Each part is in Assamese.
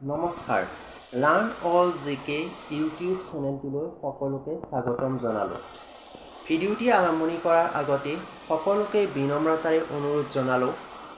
নমস্কাৰ, লাৰ্ণ অল জিকে ইউটিউব চেনেলটোলৈ সকলোকে স্বাগতম জনালোঁ। ভিডিঅ'টি আৰম্ভণি কৰাৰ আগতে সকলোকে বিনম্ৰতাৰে অনুৰোধ জনালোঁ,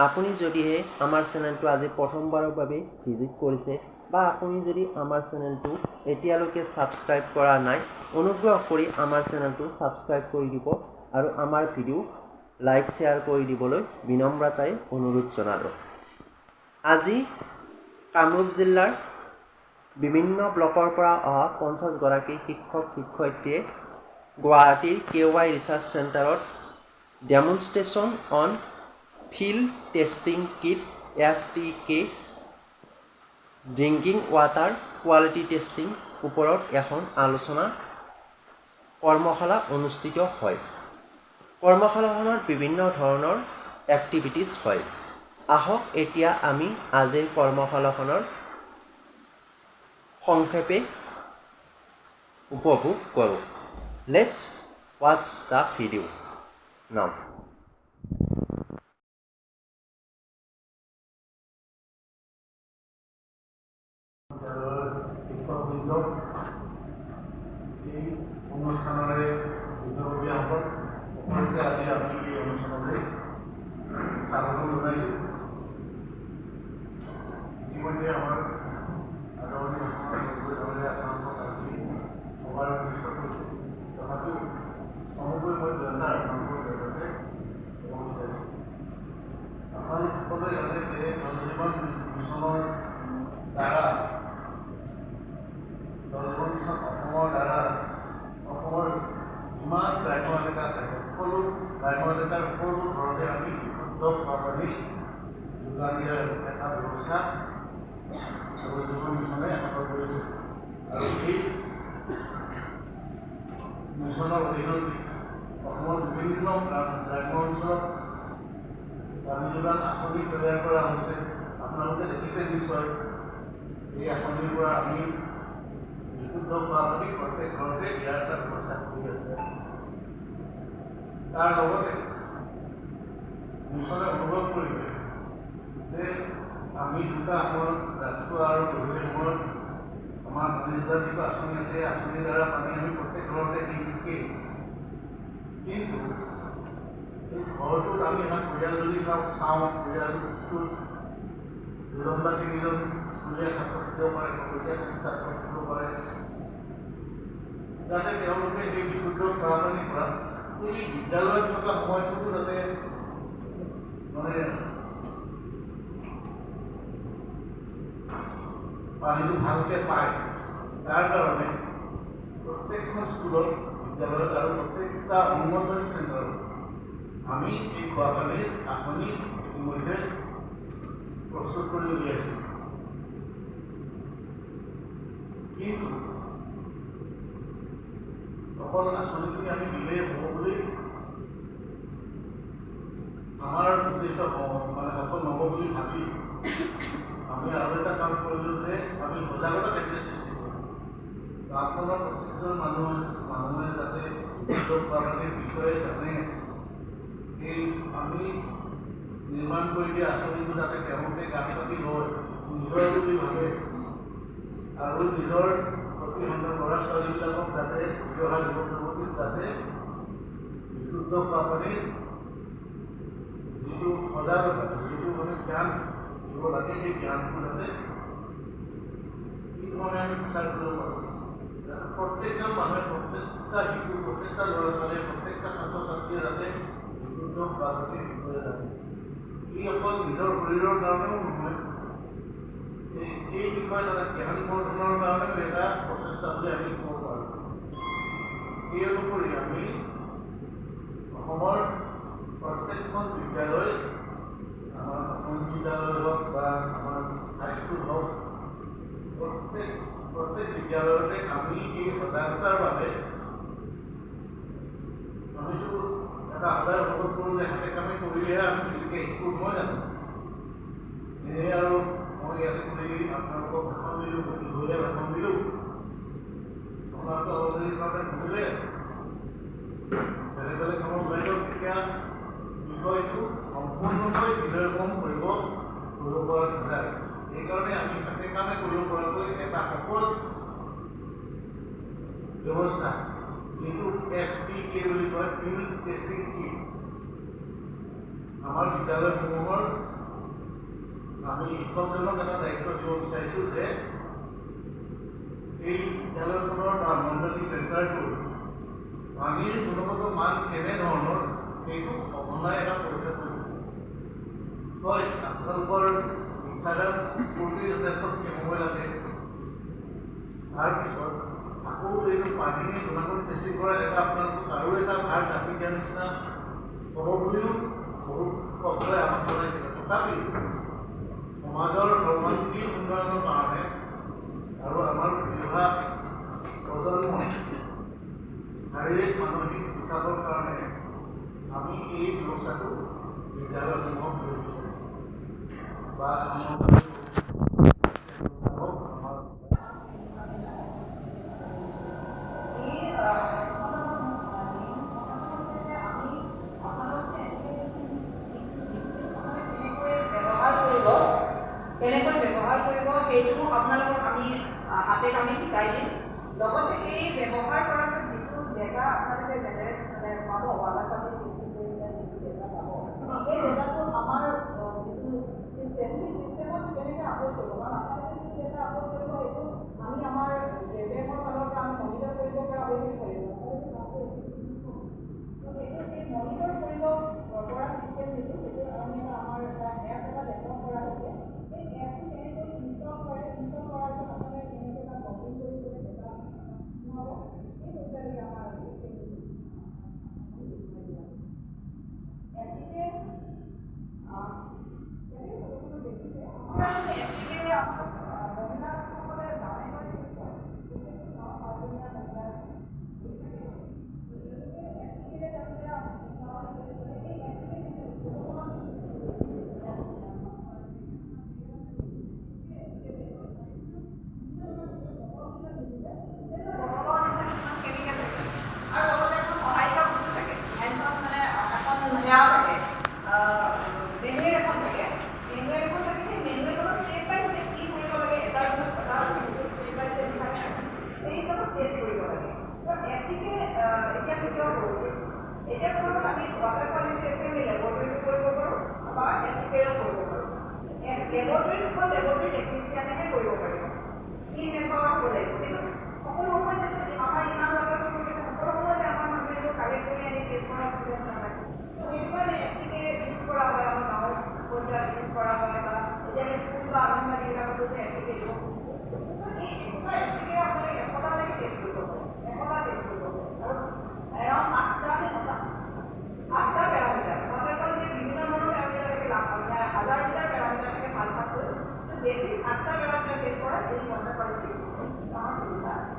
আপুনি যদিহে আমাৰ চেনেলটো আজি প্ৰথমবাৰৰ বাবে ভিজিট কৰিছে বা আপুনি যদি আমাৰ চেনেলটো এতিয়ালৈকে ছাবস্ক্ৰাইব কৰা নাই, অনুগ্ৰহ কৰি আমাৰ চেনেলটো ছাবস্ক্ৰাইব কৰি দিব আৰু আমাৰ ভিডিঅ' লাইক শ্বেয়াৰ কৰি দিবলৈ বিনম্ৰতাৰে অনুৰোধ জনালোঁ। আজি কামৰূপ জিলাৰ বিভিন্ন ব্লকৰ পৰা অহা 50 গৰাকী শিক্ষক শিক্ষয়িত্ৰীয়ে গুৱাহাটীৰ KY ৰিচাৰ্চ চেণ্টাৰত demonstration on field testing kit FTK drinking water quality testing ওপৰত এখন আলোচনা কৰ্মশালা অনুষ্ঠিত হয়। কৰ্মশালাখনত বিভিন্ন ধৰণৰ এক্টিভিটিছ হয়। আহক এতিয়া আমি আজিৰ কৰ্মশালাখনৰ সংক্ষেপে উপভোগ কৰোঁ। লেটছ ৱাচ দ্য ভিডিঅ' নাও। এই অনুষ্ঠানৰে বিদ্যালয়সকল সকলোকে আজি আমি এই অনুষ্ঠানলৈ স্বাগতম জনাইছোঁ। ইতিমধ্যে আমাৰ আদৰণীয় আপোনালোকক আজি সভাৰ নিশ্চয় কৰিছোঁ। তথাপিও চমুকৈ মই দুটা আপোনালোকৰ জৰিয়তে ক'ব বিচাৰিছোঁ। আপোনালোক সকলোৱে জানে যে জল জীৱন মিছনৰ দ্বাৰা অসমৰ যিমান গ্ৰাম্য এলেকা আছে সকলো গ্ৰাম্য এলেকাৰ সকলো ঘৰতে আমি বিশুদ্ধ খোৱা পানী যোগান দিয়াৰ এটা ব্যৱস্থা জল জীৱন মিছনে হাতত কৰিছে। আৰু এই মিছনৰ অধীনত অসমৰ বিভিন্ন গ্ৰাম্য অঞ্চলত পানী যোগান আঁচনি তৈয়াৰ কৰা হৈছে। আপোনালোকে দেখিছে নিশ্চয় এই আঁচনিৰ পৰা আমি বিশুদ্ধ খোৱা পানী প্ৰত্যেক ঘৰতে দিয়াৰ এটা ব্যৱস্থা কৰি আছে। তাৰ লগতে মিছনে অনুভৱ কৰিছে যে আমি দুটা সময়ত ৰাতিপুৱা আৰু গধূলি সময়ত আমাৰ পানী যোগান যিটো আঁচনি আছে এই আঁচনিৰ দ্বাৰা পানী আমি প্ৰত্যেক ঘৰতে দি থাকেই। কিন্তু এই ঘৰটোত আমি এটা পৰিয়াল যদি চাওঁ পৰিয়ালটোত দুজন বা তিনিজন স্কুলীয়া ছাত্ৰ থাকিব পাৰে, কলেজীয়া ছাত্ৰ থাকিব পাৰে, যাতে তেওঁলোকে সেই বিশুদ্ধ খোৱা পানীৰ পৰা এই বিদ্যালয়ত থকা সময়টোতো যাতে পানীটো ভালকৈ পায়, তাৰ কাৰণে প্ৰত্যেকখন স্কুলত বিদ্যালয়ত আৰু প্ৰত্যেকটা অংগনবাড়ী চেণ্টাৰত আমি এই খোৱা পানীৰ আঁচনি ইতিমধ্যে প্ৰস্তুত কৰি উলিয়াইছোঁ। কিন্তু অকল আঁচনিখিনি আমি দিলেই হ'ব বুলি আমাৰ উদ্দেশ্য সফল নহ'ব বুলি ভাবি আমি আৰু এটা কাম কৰিলোঁ যে আমি সজাগতা কেন্দ্ৰ সৃষ্টি কৰিলোঁ। গাঁওখনৰ প্ৰত্যেকজন মানুহে যাতে বিশুদ্ধ খোৱা পানীৰ বিষয়ে জানে, এই আমি নিৰ্মাণ কৰি দিয়া আঁচনিটো যাতে তেওঁলোকে গাঁত পাতি লয়, নিজৰ বুলি ভাবে আৰু নিজৰ প্ৰতি সন্তান ল'ৰা ছোৱালীবিলাকক যাতে উঠি অহা যুৱক যুৱতীক যাতে বিশুদ্ধ খোৱা পানীৰ যিটো সজাগতা, যিটো জ্ঞান দিব লাগে, সেই জ্ঞানটো যাতে কি ধৰণে আমি প্ৰচাৰ কৰিব পাৰোঁ। প্ৰত্যেকজন মানুহে, প্ৰত্যেকটা শিশু, প্ৰত্যেকটা ল'ৰা ছোৱালীয়ে, প্ৰত্যেকটা ছাত্ৰ ছাত্ৰীয়ে যাতে বিশুদ্ধ খোৱা পানীৰ বিষয়ে জানে। ই অকল নিজৰ শৰীৰৰ কাৰণেও নহয়, এই বিষয়ে এটা জ্ঞান বৰ্ধনৰ কাৰণেও এটা প্ৰচেষ্টা বুলি আমি ক'ব পাৰোঁ। এই অনুসৰি আমি অসমৰ প্ৰত্যেকখন বিদ্যালয়, আমাৰ প্ৰাথমিক বিদ্যালয় হওক বা আমাৰ হাইস্কুল হওক, প্ৰত্যেক বিদ্যালয়তে আমি এই সজাগতাৰ বাবে আমিতো এটা সদায় অনুভৱ কৰোঁ যে হাতে কামে কৰিলেহে আমি বেছিকৈ শিকোঁ, নহয় জানো? এনেই আৰু মই ইয়াতে কৰি আপোনালোকক ভাষণ দিলোঁ, দীঘলীয়া ভাষণ দিলোঁ, আপোনালোকে অলৰেডি কাৰণে শুনিলে, বেলেগ বেলেগ কামত ওলাই যাওক, তেতিয়া বিষয়টো সম্পূৰ্ণকৈ হৃদয়ঙ্গম কৰিব পৰা নাযায়। সেইকাৰণে আমি হাতে কামে কৰিব পৰাকৈ এটা সহজ ব্যৱস্থা যিটো FPK বুলি কয়, ফিল্ড টেষ্টিং কিট, আমাৰ বিদ্যালয়সমূহৰ আমি শিক্ষকজনক এটা দায়িত্ব দিব বিচাৰিছোঁ যে এই বিদ্যালয়খনৰ বা অংগনবাড়ী চেণ্টাৰটোৰ পানীৰ গুণগত মান কেনেধৰণৰ সেইটো সঘনাই এটা পৰীক্ষা কৰিব। হয়, আপোনালোকৰ শিক্ষাদান কৰোঁতে যথেষ্টখিনি সময় লাগে। তাৰপিছত আকৌ এইটো পানীৰ গুণাগুণ টেষ্টিং কৰা এটা আপোনালোকক আৰু এটা ভাৰ জাপি দিয়াৰ নিচিনা হ'ব বুলিও বহুত সকলে আমাক জনাইছিলে। তথাপিও সমাজৰ সৰ্বাংগীন উন্নয়নৰ কাৰণে আৰু আমাৰ বিভা প্ৰজন্মৰ শাৰীৰিক মানসিক বিকাশৰ কাৰণে আমি এই ব্যৱস্থাটো বিদ্যালয়সমূহক লৈ বিচাৰিছোঁ বা কেনেকৈ ব্যৱহাৰ কৰিব সেইটো আপোনালোকক আমি হাতে কামে শিকাই দিম। লগতে এই ব্যৱহাৰ কৰাৰ যিটো ডেটা আপোনালোকে জেনেৰেট পাব, ৱাটাৰ পানী টেষ্টিং কৰিলে যিটো ডেটা পাব, সেই ডেটাটো আমাৰ যিটো চিষ্টেম, সেই চিষ্টেমত কেনেকৈ আপলোড কৰিব, কাৰণ আপোনালোকে যিটো ডেটা আপলোড কৰিব সেইটো আমি আমাৰ জেজেমৰ ফালৰ পৰা আমি মনিটৰ কৰিব পৰা হৈ থাকিব লাগিব। সেই মনিটৰ কৰিব পৰা চিষ্টেম যিটো সেইটো আমি আমাৰ এটা এপ এটা ডেভেলপ কৰা হৈছে। এই এপটো কেনেকৈ ইনষ্টল কৰে, ইনষ্টল কৰাৰ পিছত আপোনালোকে কেনেকৈ তাত লগ ইন কৰিবলৈ ডেটা সোমাব, এই পৰ্যায়লৈকে আমাৰ এপ্লিকে দেখিছে আমাৰ এপ্লিকে আমাৰ মহিলাসকলে গাঁৱে গাঁৱে প্ৰত্যেকটো গাঁৱৰ 5জনীয়া মহিলা এতিয়া কোনো আমি ৱাটাৰ কোৱালিটি টেষ্টিং লেবৰেটৰীটো কৰিব পাৰোঁ বা এপ্লিকেও কৰিব পাৰোঁ। লেবৰেটৰীত অকল লেবৰেটৰী টেকনিচিয়ানেহে কৰিব পাৰিব, টিম মেম্বাৰ হ'ব লাগিব। কিন্তু সকলো সময়তে আমাৰ ইমান ৱাটাৰ সকলো সময়তে আমাৰ মানুহে এইবোৰ কালেক্ট কৰি আনি টেষ্ট কৰাৰ প্ৰয়োজন নাথাকে। সেইটো কাৰণে এপ্লিকে ইউজ কৰা হয়, আমাৰ গাঁৱৰ পৰ্যায়ত ইউজ কৰা হয় বা এতিয়া স্কুল বা অংগনবাড়ীবিলাকতো যে এপ্লিকে দিব এই একোটা এপ্লিকে আপোনালোকে 100টালৈকে টেষ্ট কৰিব পাৰে, 100টা টেষ্ট কৰিব পাৰে। আৰু এৰাউণ্ড 8টা পেৰামিটাৰ ৱাটাৰ কোৱালিটিৰ বিভিন্ন ধৰণৰ পেৰামিটাৰ থাকে, হাজাৰ পেৰামিটাৰ থাকে ভাল ভাগকৈ, বেছিক 8টা পেৰামিটাৰ টেষ্ট কৰা এই ৱাটাৰ কোৱালিটি আমাৰ সুবিধা আছে।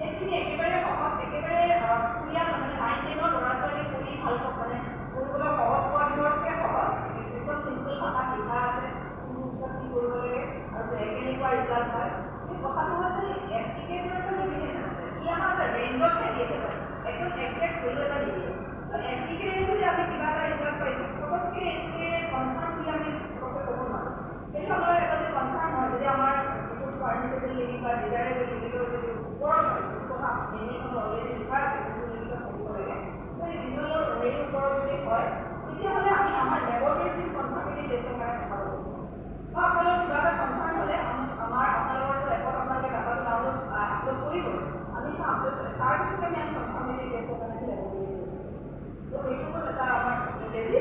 এইখিনি একেবাৰে সহজ, একেবাৰে স্কুলীয়া মানে 9-10ৰ ল'ৰা ছোৱালী পঢ়ি ভাল মানে কৰিবলৈ সহজ পোৱা বিধৰতকৈ সহজ, একদম চিম্পল ভাষাত লিখা আছে, কোনটো পিছত কি কৰিব লাগে আৰু কেনেকুৱা ৰিজাল্ট হয়। এই কথাটো হ'ল যে এপ্লিকেশ্যনৰ এটা লিমিটেশ্যন আছে, ই আমাৰ এটা ৰেঞ্জতহে দিয়ে পেলাই, একদম একজেক্ট ভেলু এটা নিদিয়ে। ত' এপ্লিকেশ্যন যদি আমি কিবা এটা ৰিজাল্ট পাইছোঁ, পটককৈ এইটোকে কনফাৰ্ম বুলি আমি পটককৈ ক'ব নোৱাৰোঁ। সেইটো আমাৰ এটা যদি কনফাৰ্ম হয়, যদি আমাৰ যিটো পাৰ্মিচেবল লিমিট বা ডিজাইৰেবল লিমিটৰ যদি ওপৰত হয়, যিটো কথা এনিখনত অলৰেডি লিখা আছে, যিটো লিমিটত থাকিব লাগে, ত' এই ডিজাইনৰ অলৰেডি ওপৰত যদি হয়, তেতিয়াহ'লে আমি আমাৰ লেবৰেটৰীৰ যি কনফাৰ্মিটি টেষ্টৰ কাৰণে পঠাব লাগিব। বা আপোনালোকৰ কিবা এটা কনচাৰ্ণ হ'লে আপোনালোকৰতো এপত আপোনালোকে ডাটাটো ডাউনলোড আপলোড কৰিব, আমি চাম তাৰপিছত আমি কনফাৰ্মিটি টেষ্টৰ কাৰণে লেবৰেটৰী টেষ্ট কৰিম। ত' সেইটো হ'ল এটা আমাৰ ষ্ট্ৰেটেজি।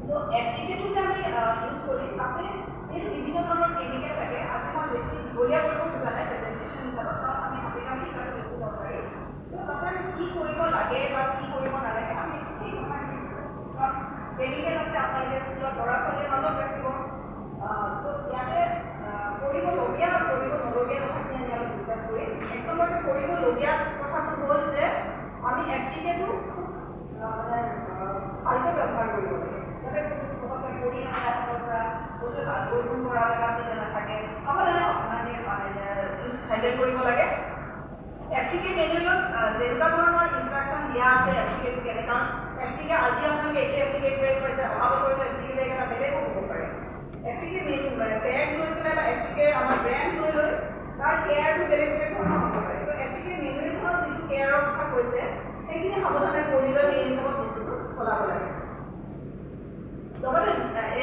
ত' এপ্লিকেটো যে আমি ইউজ কৰিম, তাতে যিহেতু বিভিন্ন ধৰণৰ কেমিকেল থাকে, আজি মই বেছি দীঘলীয়া কৰিব খোজা নাই প্ৰেজেণ্টেশ্যন হিচাপত, কাৰণ আমি হাতে কামে শিকাটো বেছি দৰকাৰী। ত' তাতে আমি কি কৰিব লাগে বা কি কৰিব নালাগে আমি সেই আমাৰ কাৰণ কেমিকেল আছে, আপোনালোকে স্কুলত ল'ৰা ছোৱালীৰ মাজত ৰাখিব। ত' ইয়াতে কৰিবলগীয়া আৰু কৰিব নলগীয়া কথাখিনি আমি অলপ ডিছকাছ কৰিম। এক নম্বৰতে কৰিবলগীয়া কথাটো হ'ল যে আমি এপ্লিকেটো মানে ভালকৈ ব্যৱহাৰ কৰিব লাগে, যাতে পটককৈ কৰি নাযায় হাতৰ পৰা, বৰষুণ পৰা জেগাত যাতে নাথাকে, সাৱধানে হেণ্ডেল কৰিব লাগে। এপ্লিকে মেনুৱেলত তেনেকুৱা ধৰণৰ ইনষ্ট্ৰাকশ্যন দিয়া আছে এপ্লিকেটো কেনে, কাৰণ এপ্লিকে আজি আপোনালোকে এইটো এপ্লিকেট বেগ পাইছে, অহা বছৰটো এপ্লিকে বেগ এটা বেলেগো হ'ব পাৰে। এপ্লিকে মেনু বেগ লগতে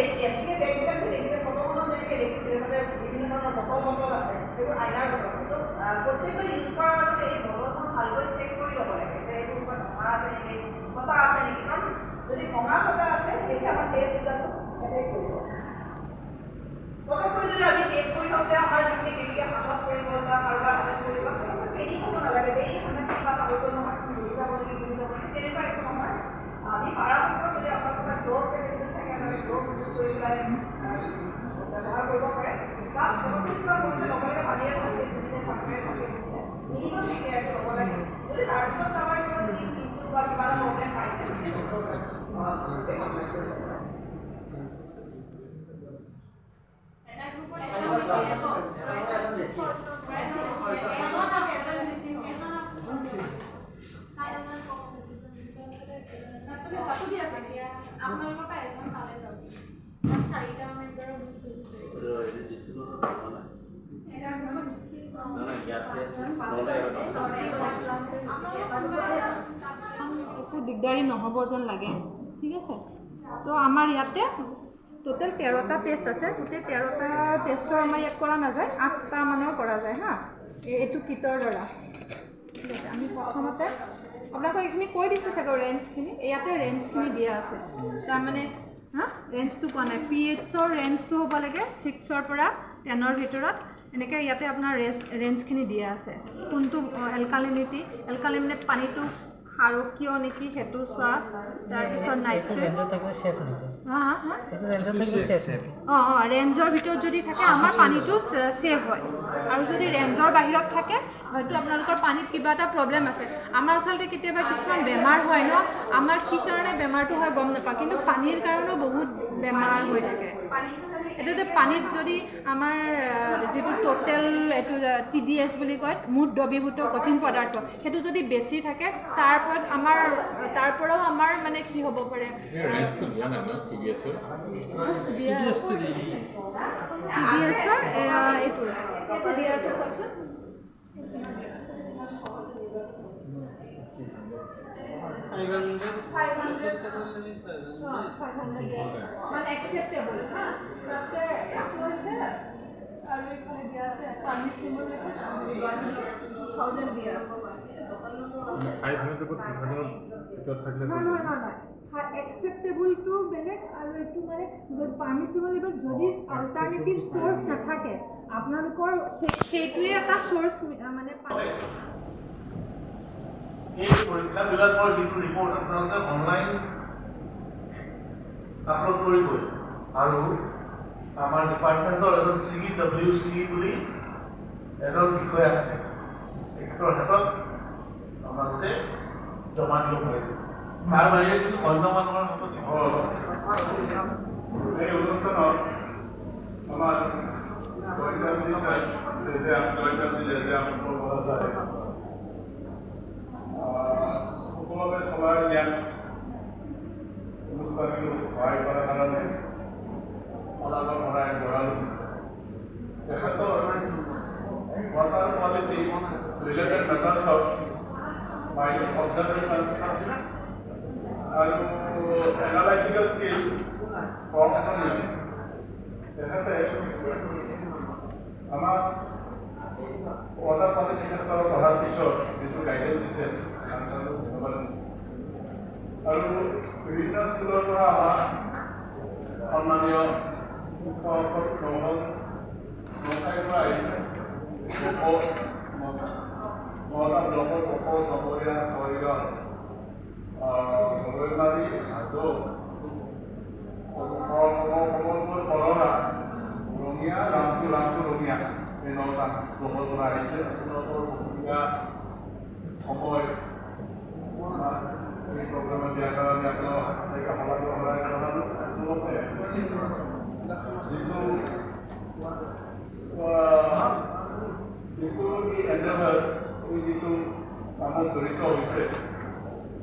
এই এফটিকে বেগবিলাক যে দেখিছে ফটোখনত যেনেকৈ দেখিছিলে তাতে বিভিন্ন ধৰণৰ বটল আছে সেইবোৰ আইনাৰ বটল কিন্তু প্ৰত্যেকবাৰ ইউজ কৰাৰ আগতে এই বটলখন ভালকৈ চেক কৰি ল'ব লাগে যে এইবোৰ কিবা ভঙা আছে নেকি ফটা আছে নেকি কাৰণ যদি ভঙা ফটা আছে তেতিয়া আমাৰ টেষ্ট ৰিজাল্টটো এফেক্ট কৰিব পটককৈ যদি আমি টেষ্ট কৰি থাকোঁতে আমাৰ যিখিনি কেমিকেল হাতত পৰিব বা কাৰোবাৰ হাতত পৰিব তেনেকুৱা পেনি হ'ব নালাগে যে এই হাতত কিবা এটা হৈ গ'ল নহয় ঘূৰি যাব নেকি তেনেকুৱা একো নহয় আমি পৰাপক্ষত যদি আপোনালোকৰ গ্ল'ভছ এভেইলেবল থাকে আমি গ্ল'ভছ ইউজ কৰি পেলাই ব্যৱহাৰ কৰিব পাৰে বা পটককৈ কিবা বস্তু ল'ব লাগে পানীৰে ভালকৈ ধুনীয়া চাফাকৈ ভালকৈ মিনিমাম কেয়াৰটো ল'ব লাগে যদি তাৰপিছত আমাৰ কিবা স্কিন ইছ্যু বা কিবা এটা প্ৰব্লেম পাইছে আপোনালোকৰ পৰা এজন তালৈ যাব 4টা মেম্বাৰৰ একো দিগদাৰী নহ'ব যেন লাগে ঠিক আছে তো আমাৰ ইয়াতে টোটেল 13টা টেষ্ট আছে গোটেই 13টা টেষ্টৰ আমাৰ ইয়াত কৰা নাযায় 8টা মানৰ কৰা যায় হা এইটো কিটৰ দ্বাৰা ঠিক আছে আমি প্ৰথমতে আপোনালোকক এইখিনি কৈ দিছে চাগৈ ৰেঞ্জখিনি ইয়াতে ৰেঞ্জখিনি দিয়া আছে তাৰমানে হা ৰেঞ্জটো কোৱা নাই pHৰ ৰেঞ্জটো হ'ব লাগে 6ৰ পৰা 10ৰ ভিতৰত এনেকৈ ইয়াতে আপোনাৰ ৰেঞ্জখিনি দিয়া আছে কোনটো এলকালিনিটি এলকালিনে পানীটো খাৰকীয় নেকি সেইটো চোৱা তাৰপিছত নাইট্ৰেট ৰেঞ্জৰ ভিতৰত যদি থাকে আমাৰ পানীটো ছেভ হয় আৰু যদি ৰেঞ্জৰ বাহিৰত থাকে হয়তো আপোনালোকৰ পানীত কিবা এটা প্ৰব্লেম আছে আমাৰ আচলতে কেতিয়াবা কিছুমান বেমাৰ হয় ন আমাৰ কি কাৰণে বেমাৰটো হয় গম নাপাওঁ কিন্তু পানীৰ কাৰণেও বহুত বেমাৰ হৈ থাকে এটাতে পানীত যদি আমাৰ যিটো টোটেল এইটো TDS বুলি কয় মুঠ দ্ৰৱীভূত কঠিন পদাৰ্থ সেইটো যদি বেছি থাকে তাৰ পৰাও আমাৰ মানে কি হ'ব পাৰে acceptable তাতে একটু আছে আৰু এখানে দিয়া আছে পাৰমিসিবল 2000 দিয়া আছে 500 ভিতৰত থাকলে না acceptable to বেলেগ আৰু এটো মানে পাৰমিসিবল এবাৰ যদি অল্টাৰনেটিভ সোৰ্স নাথাকে আপোনালোকৰ সেইটোৱে এটা সোৰ্স মানে এই পৰীক্ষাবিলাকৰ যিটো ৰিপৰ্ট আপোনালোকে অনলাইন আপলোড কৰিবই আৰু আমাৰ ডিপাৰ্টমেণ্টৰ এজন CWC বুলি এজন বিষয়া থাকে তেখেতৰ হাতত আপোনালোকে জমা দিব পাৰিব তাৰ বাহিৰে কিন্তু অন্য মানুহৰ হাতত এই অনুষ্ঠানত আমাৰ সকলোকে চলাই জ্ঞান অনুষ্ঠানটো সহায় কৰাৰ কাৰণে অনাগত ভৰাই গঢ়ালোঁ তেখেতৰ water quality related matters of mining observation আৰু এনালাইটিকেল স্কিল কৰ্মনীয় তেখেতে আমাক ৱাটাৰ কোৱালিটি ক্ষেত্ৰত অহাৰ পিছত যিটো গাইডেঞ্চ দিছে আৰু বিভিন্ন স্কুলৰ পৰা আমাৰ সন্মানীয় শিক্ষকসকল ভ্ৰমণ মহাশয়ৰ পৰা আহিছে মহতা ব্লকৰ পকৰ চবৰীয়া ছয়গাঁও নৰৈমাৰী হাজো কমলপুৰ কৰৰা ৰঙিয়া ৰামচু ৰঙিয়া এই 9টা ব্লকৰ পৰা আহিছে আপোনালোকৰ ভূমিকা সময় এই প্ৰগ্ৰামত দিয়াৰ কাৰণে আপোনালোক যিটো এণ্ডেভাৰ যিটো কামত জড়িত হৈছে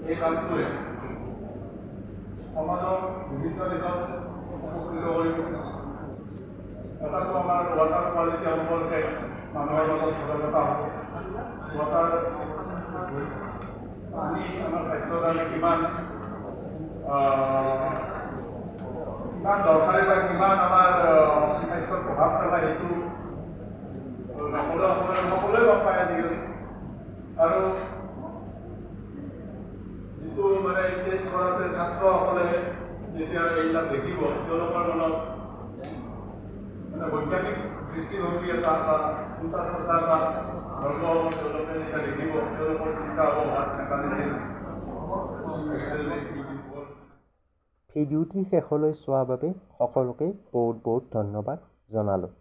এই কামটোৱে সমাজক বিভিন্ন দিশত উপকৃত কৰিব এটাটো আমাৰ ৱাটাৰ কোৱালিটি সম্পৰ্কে মানুহৰ লগত সজাগতা হ'ব ৱাটাৰ পানী আমাৰ স্বাস্থ্যৰ কাৰণে কিমান কিমান দৰকাৰী বা কিমান আমাৰ স্বাস্থ্যত প্ৰভাৱ পেলায় সেইটো সকলোৱে গম পায় আজিকালি। আৰু যিটো মানে টেষ্ট কৰাতে ছাত্ৰসকলে যেতিয়া এইবিলাক দেখিব তেওঁলোকৰ মনত মানে বৈজ্ঞানিক দৃষ্টিভংগী এটা বা চিন্তা চৰ্চা এটা ধৰ্ম তেওঁলোকে যেতিয়া দেখিব তেওঁলোকৰ চিন্তা হ'ব ভিডিঅ'টি শেষলৈ চোৱাৰ বাবে সকলোকে বহুত বহুত ধন্যবাদ জনালোঁ।